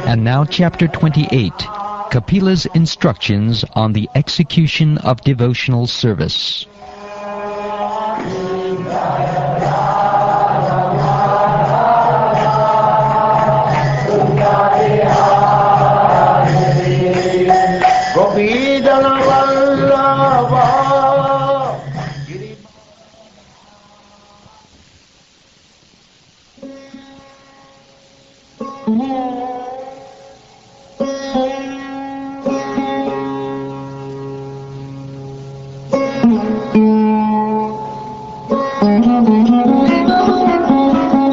And now Chapter 28, Kapila's Instructions on the Execution of Devotional Service.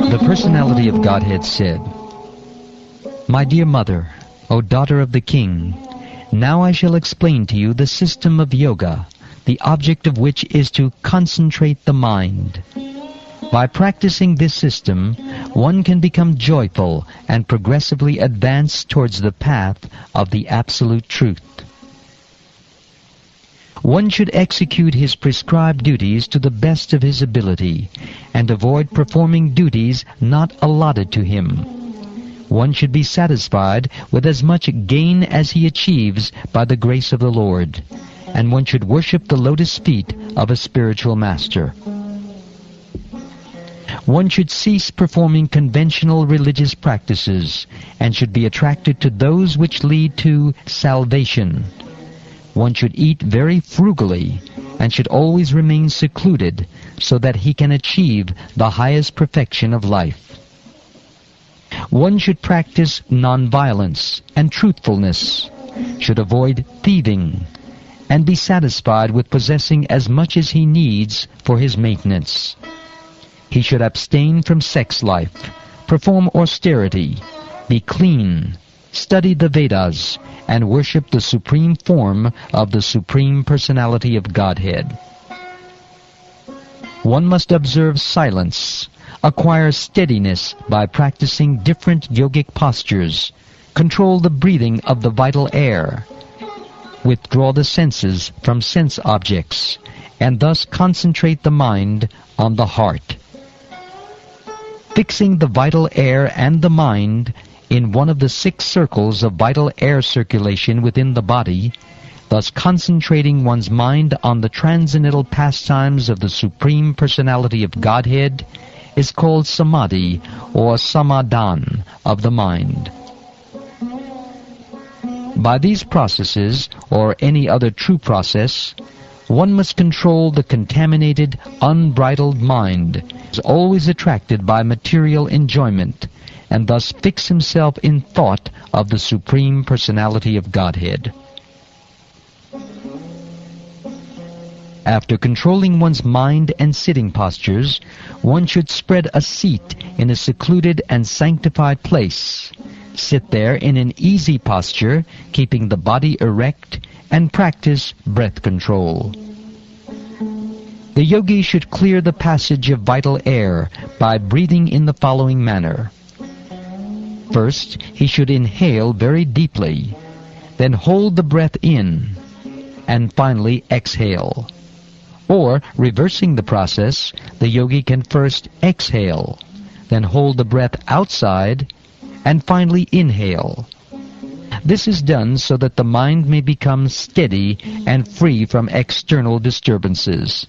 The Personality of Godhead said, "My dear mother, O daughter of the king, now I shall explain to you the system of yoga, the object of which is to concentrate the mind. By practicing this system, one can become joyful and progressively advance towards the path of the absolute truth. One should execute his prescribed duties to the best of his ability and avoid performing duties not allotted to him. One should be satisfied with as much gain as he achieves by the grace of the Lord, and one should worship the lotus feet of a spiritual master. One should cease performing conventional religious practices and should be attracted to those which lead to salvation. One should eat very frugally and should always remain secluded so that he can achieve the highest perfection of life. One should practice nonviolence and truthfulness, should avoid thieving, and be satisfied with possessing as much as he needs for his maintenance. He should abstain from sex life, perform austerity, be clean, study the Vedas, and worship the supreme form of the Supreme Personality of Godhead. One must observe silence, acquire steadiness by practicing different yogic postures, control the breathing of the vital air, withdraw the senses from sense objects, and thus concentrate the mind on the heart. Fixing the vital air and the mind in one of the 6 circles of vital air circulation within the body, thus concentrating one's mind on the transcendental pastimes of the Supreme Personality of Godhead, is called samadhi or samadhan of the mind. By these processes, or any other true process, one must control the contaminated, unbridled mind, is always attracted by material enjoyment, and thus fix himself in thought of the Supreme Personality of Godhead. After controlling one's mind and sitting postures, one should spread a seat in a secluded and sanctified place. Sit there in an easy posture, keeping the body erect, and practice breath control. The yogi should clear the passage of vital air by breathing in the following manner. First, he should inhale very deeply, then hold the breath in, and finally exhale. Or, reversing the process, the yogi can first exhale, then hold the breath outside, and finally inhale. This is done so that the mind may become steady and free from external disturbances.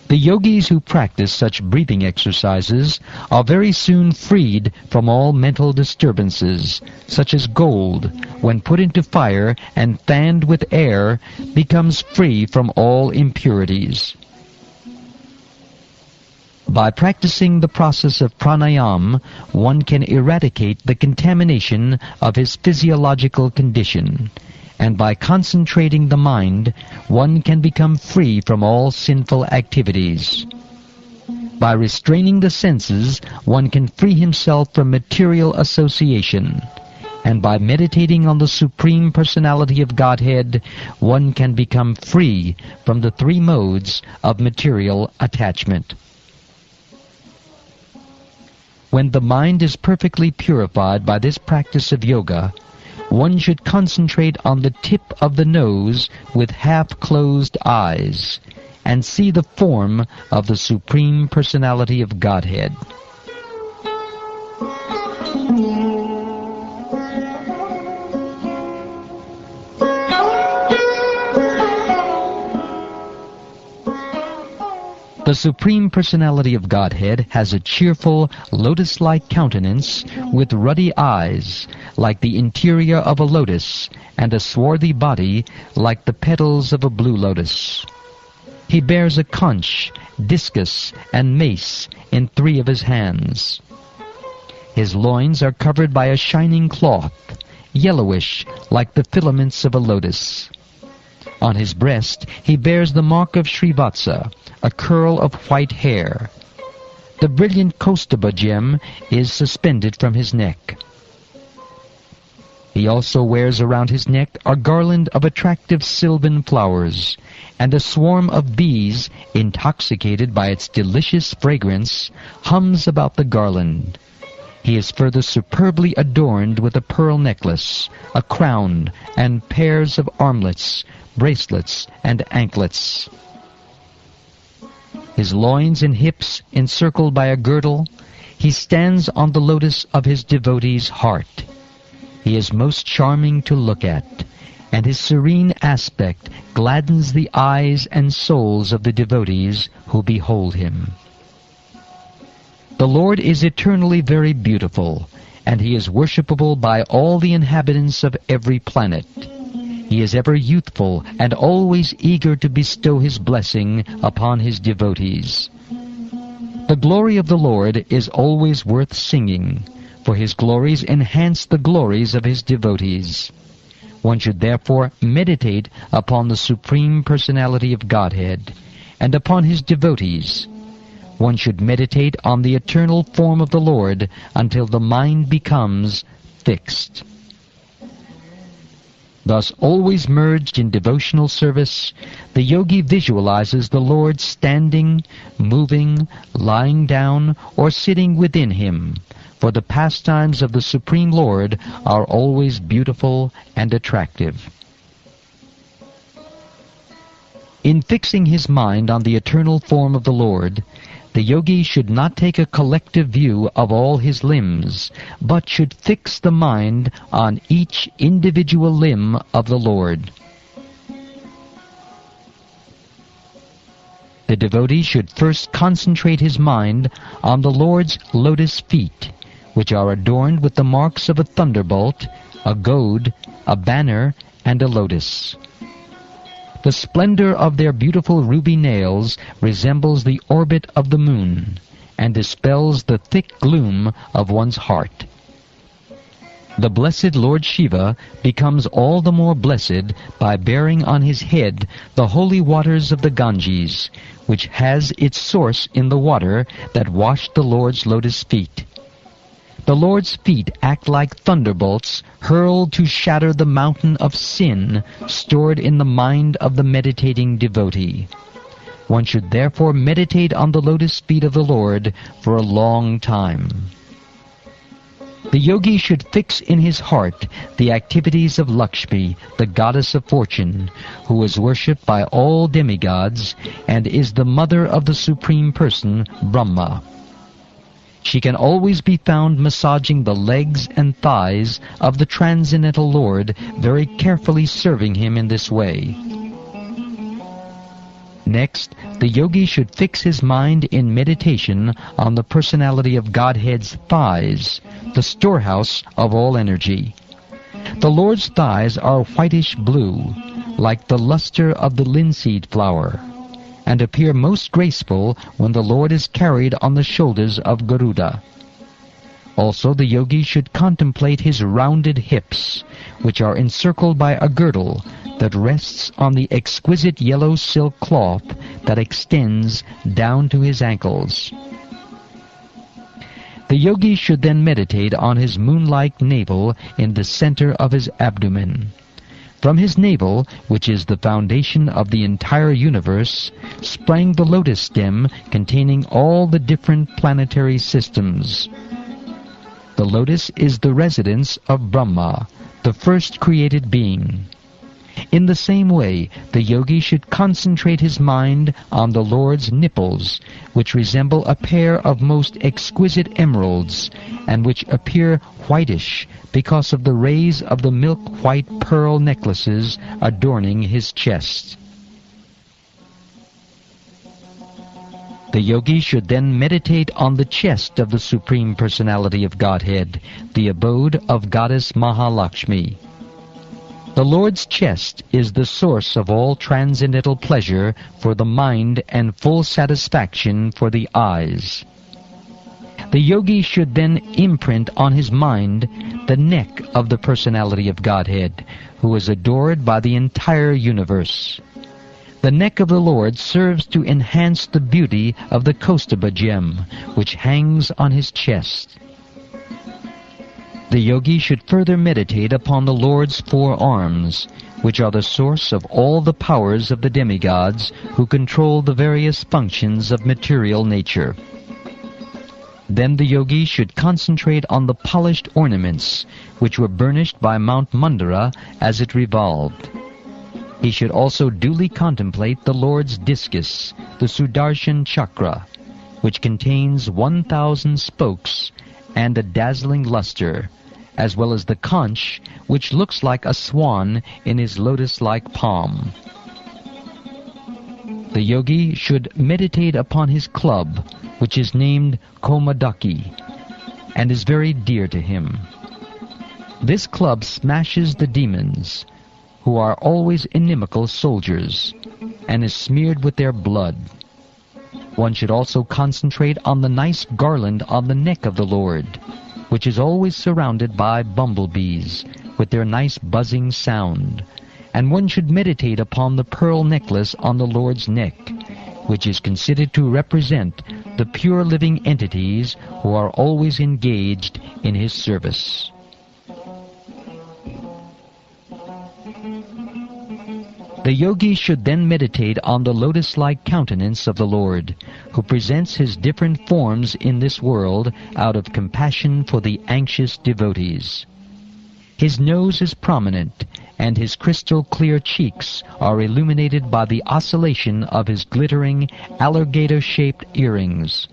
The yogis who practice such breathing exercises are very soon freed from all mental disturbances, such as gold, when put into fire and fanned with air, becomes free from all impurities. By practicing the process of pranayam, one can eradicate the contamination of his physiological condition, and by concentrating the mind, one can become free from all sinful activities. By restraining the senses, one can free himself from material association, and by meditating on the Supreme Personality of Godhead, one can become free from the 3 modes of material attachment. When the mind is perfectly purified by this practice of yoga, one should concentrate on the tip of the nose with half-closed eyes and see the form of the Supreme Personality of Godhead. The Supreme Personality of Godhead has a cheerful, lotus-like countenance with ruddy eyes, like the interior of a lotus, and a swarthy body, like the petals of a blue lotus. He bears a conch, discus, and mace in 3 of his hands. His loins are covered by a shining cloth, yellowish, like the filaments of a lotus. On his breast he bears the mark of Srivatsa, a curl of white hair. The brilliant Kostaba gem is suspended from his neck. He also wears around his neck a garland of attractive sylvan flowers, and a swarm of bees, intoxicated by its delicious fragrance, hums about the garland. He is further superbly adorned with a pearl necklace, a crown, and pairs of armlets, bracelets, and anklets. His loins and hips encircled by a girdle, he stands on the lotus of his devotee's heart. He is most charming to look at, and his serene aspect gladdens the eyes and souls of the devotees who behold him. The Lord is eternally very beautiful, and he is worshipable by all the inhabitants of every planet. He is ever youthful and always eager to bestow his blessing upon his devotees. The glory of the Lord is always worth singing, for his glories enhance the glories of his devotees. One should therefore meditate upon the Supreme Personality of Godhead and upon his devotees. One should meditate on the eternal form of the Lord until the mind becomes fixed. Thus, always merged in devotional service, the yogi visualizes the Lord standing, moving, lying down, or sitting within him, for the pastimes of the Supreme Lord are always beautiful and attractive. In fixing his mind on the eternal form of the Lord, the yogi should not take a collective view of all his limbs, but should fix the mind on each individual limb of the Lord. The devotee should first concentrate his mind on the Lord's lotus feet, which are adorned with the marks of a thunderbolt, a goad, a banner, and a lotus. The splendor of their beautiful ruby nails resembles the orbit of the moon, and dispels the thick gloom of one's heart. The blessed Lord Shiva becomes all the more blessed by bearing on his head the holy waters of the Ganges, which has its source in the water that washed the Lord's lotus feet. The Lord's feet act like thunderbolts hurled to shatter the mountain of sin stored in the mind of the meditating devotee. One should therefore meditate on the lotus feet of the Lord for a long time. The yogi should fix in his heart the activities of Lakshmi, the goddess of fortune, who is worshipped by all demigods and is the mother of the Supreme Person, Brahma. She can always be found massaging the legs and thighs of the Transcendental Lord, very carefully serving him in this way. Next, the yogi should fix his mind in meditation on the Personality of Godhead's thighs, the storehouse of all energy. The Lord's thighs are whitish blue, like the luster of the linseed flower, and appear most graceful when the Lord is carried on the shoulders of Garuda. Also, the yogi should contemplate his rounded hips, which are encircled by a girdle that rests on the exquisite yellow silk cloth that extends down to his ankles. The yogi should then meditate on his moon-like navel in the center of his abdomen. From his navel, which is the foundation of the entire universe, sprang the lotus stem containing all the different planetary systems. The lotus is the residence of Brahma, the first created being. In the same way, the yogi should concentrate his mind on the Lord's nipples, which resemble a pair of most exquisite emeralds, and which appear whitish because of the rays of the milk-white pearl necklaces adorning his chest. The yogi should then meditate on the chest of the Supreme Personality of Godhead, the abode of Goddess Mahalakshmi. The Lord's chest is the source of all transcendental pleasure for the mind and full satisfaction for the eyes. The yogi should then imprint on his mind the neck of the Personality of Godhead, who is adored by the entire universe. The neck of the Lord serves to enhance the beauty of the Kaustubha gem, which hangs on his chest. The yogi should further meditate upon the Lord's four arms, which are the source of all the powers of the demigods who control the various functions of material nature. Then the yogi should concentrate on the polished ornaments, which were burnished by Mount Mandara as it revolved. He should also duly contemplate the Lord's discus, the Sudarshan Chakra, which contains 1,000 spokes and a dazzling luster, as well as the conch, which looks like a swan in his lotus-like palm. The yogi should meditate upon his club, which is named Komadaki, and is very dear to him. This club smashes the demons, who are always inimical soldiers, and is smeared with their blood. One should also concentrate on the nice garland on the neck of the Lord, which is always surrounded by bumblebees, with their nice buzzing sound. And one should meditate upon the pearl necklace on the Lord's neck, which is considered to represent the pure living entities who are always engaged in his service. The yogi should then meditate on the lotus-like countenance of the Lord, who presents his different forms in this world out of compassion for the anxious devotees. His nose is prominent, and his crystal-clear cheeks are illuminated by the oscillation of his glittering, alligator-shaped earrings.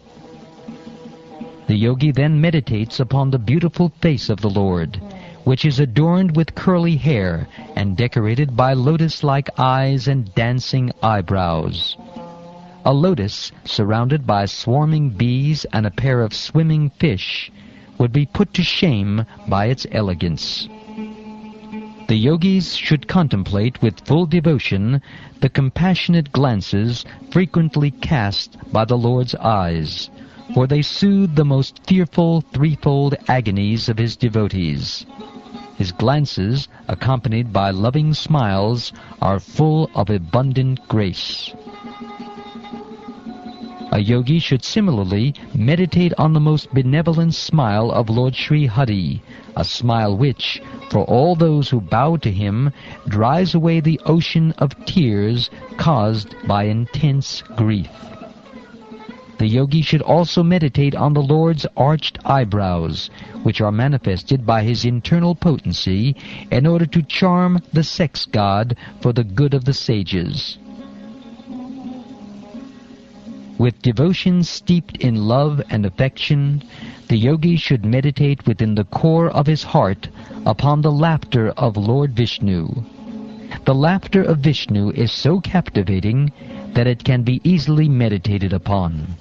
The yogi then meditates upon the beautiful face of the Lord, which is adorned with curly hair and decorated by lotus-like eyes and dancing eyebrows. A lotus surrounded by swarming bees and a pair of swimming fish would be put to shame by its elegance. The yogis should contemplate with full devotion the compassionate glances frequently cast by the Lord's eyes, for they soothe the most fearful threefold agonies of his devotees. His glances, accompanied by loving smiles, are full of abundant grace. A yogi should similarly meditate on the most benevolent smile of Lord Sri Hari, a smile which, for all those who bow to him, drives away the ocean of tears caused by intense grief. The yogi should also meditate on the Lord's arched eyebrows, which are manifested by his internal potency in order to charm the sex god for the good of the sages. With devotion steeped in love and affection, the yogi should meditate within the core of his heart upon the laughter of Lord Vishnu. The laughter of Vishnu is so captivating that it can be easily meditated upon.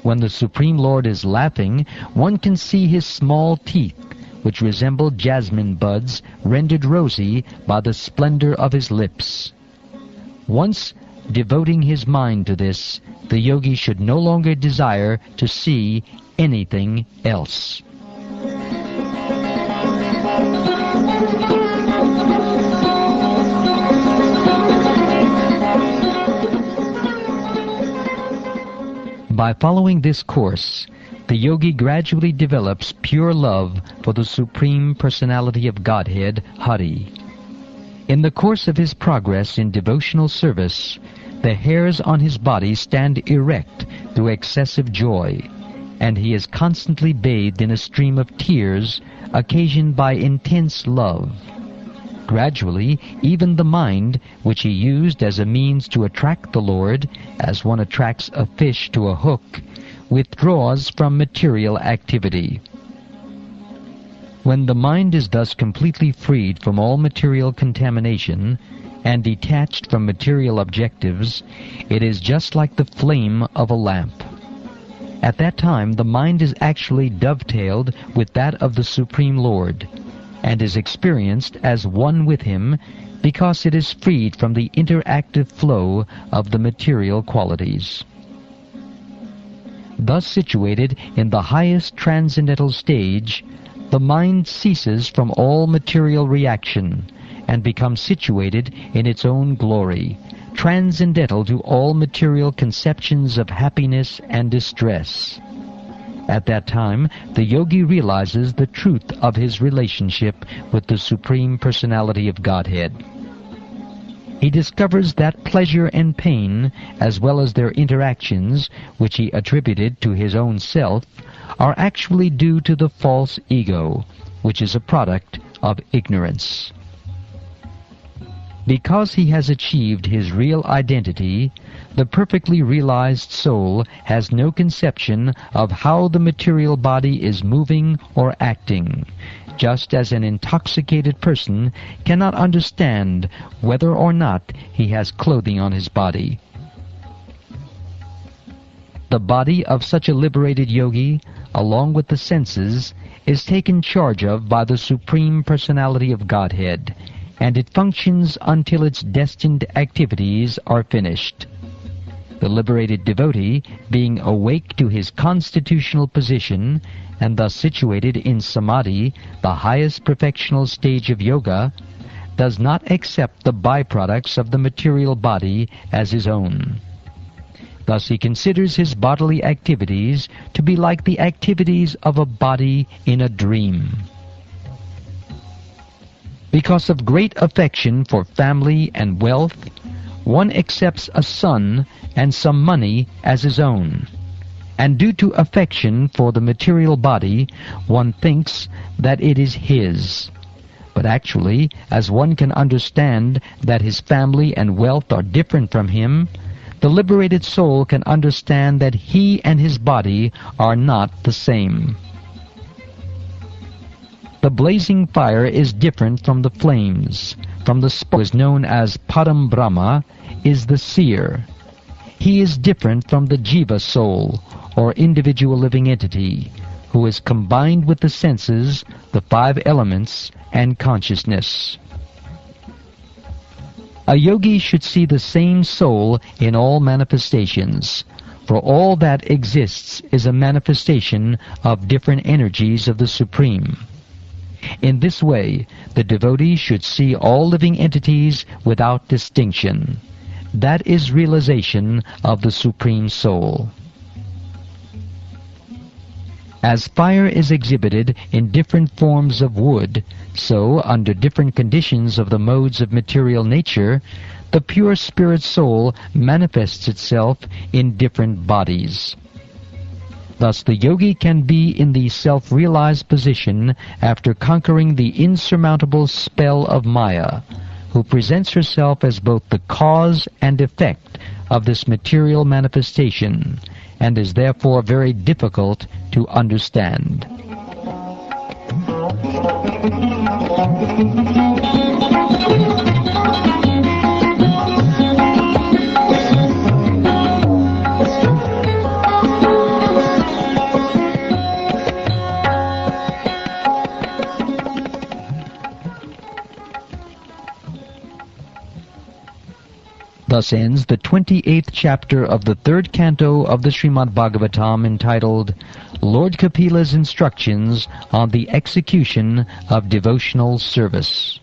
When the Supreme Lord is laughing, one can see his small teeth, which resemble jasmine buds rendered rosy by the splendor of his lips. Once devoting his mind to this, the yogi should no longer desire to see anything else. By following this course, the yogi gradually develops pure love for the Supreme Personality of Godhead, Hari. In the course of his progress in devotional service, the hairs on his body stand erect through excessive joy, and he is constantly bathed in a stream of tears occasioned by intense love. Gradually, even the mind, which he used as a means to attract the Lord, as one attracts a fish to a hook, withdraws from material activity. When the mind is thus completely freed from all material contamination and detached from material objectives, it is just like the flame of a lamp. At that time, the mind is actually dovetailed with that of the Supreme Lord, and is experienced as one with Him because it is freed from the interactive flow of the material qualities. Thus situated in the highest transcendental stage, the mind ceases from all material reaction and becomes situated in its own glory, transcendental to all material conceptions of happiness and distress. At that time, the yogi realizes the truth of his relationship with the Supreme Personality of Godhead. He discovers that pleasure and pain, as well as their interactions, which he attributed to his own self, are actually due to the false ego, which is a product of ignorance. Because he has achieved his real identity, the perfectly realized soul has no conception of how the material body is moving or acting, just as an intoxicated person cannot understand whether or not he has clothing on his body. The body of such a liberated yogi, along with the senses, is taken charge of by the Supreme Personality of Godhead, and it functions until its destined activities are finished. The liberated devotee, being awake to his constitutional position, and thus situated in samadhi, the highest perfectional stage of yoga, does not accept the byproducts of the material body as his own. Thus he considers his bodily activities to be like the activities of a body in a dream. Because of great affection for family and wealth, one accepts a son and some money as his own. And due to affection for the material body, one thinks that it is his. But actually, as one can understand that his family and wealth are different from him, the liberated soul can understand that he and his body are not the same. The blazing fire is different from the flames. From the spark is known as Param Brahma, is the seer. He is different from the jiva soul, or individual living entity, who is combined with the senses, the five elements, and consciousness. A yogi should see the same soul in all manifestations, for all that exists is a manifestation of different energies of the Supreme. In this way, the devotee should see all living entities without distinction. That is realization of the Supreme Soul. As fire is exhibited in different forms of wood, so, under different conditions of the modes of material nature, the pure spirit soul manifests itself in different bodies. Thus the yogi can be in the self-realized position after conquering the insurmountable spell of Maya, who presents herself as both the cause and effect of this material manifestation, and is therefore very difficult to understand. Thus ends the 28th chapter of the 3rd canto of the Srimad-Bhagavatam, entitled Lord Kapila's Instructions on the Execution of Devotional Service.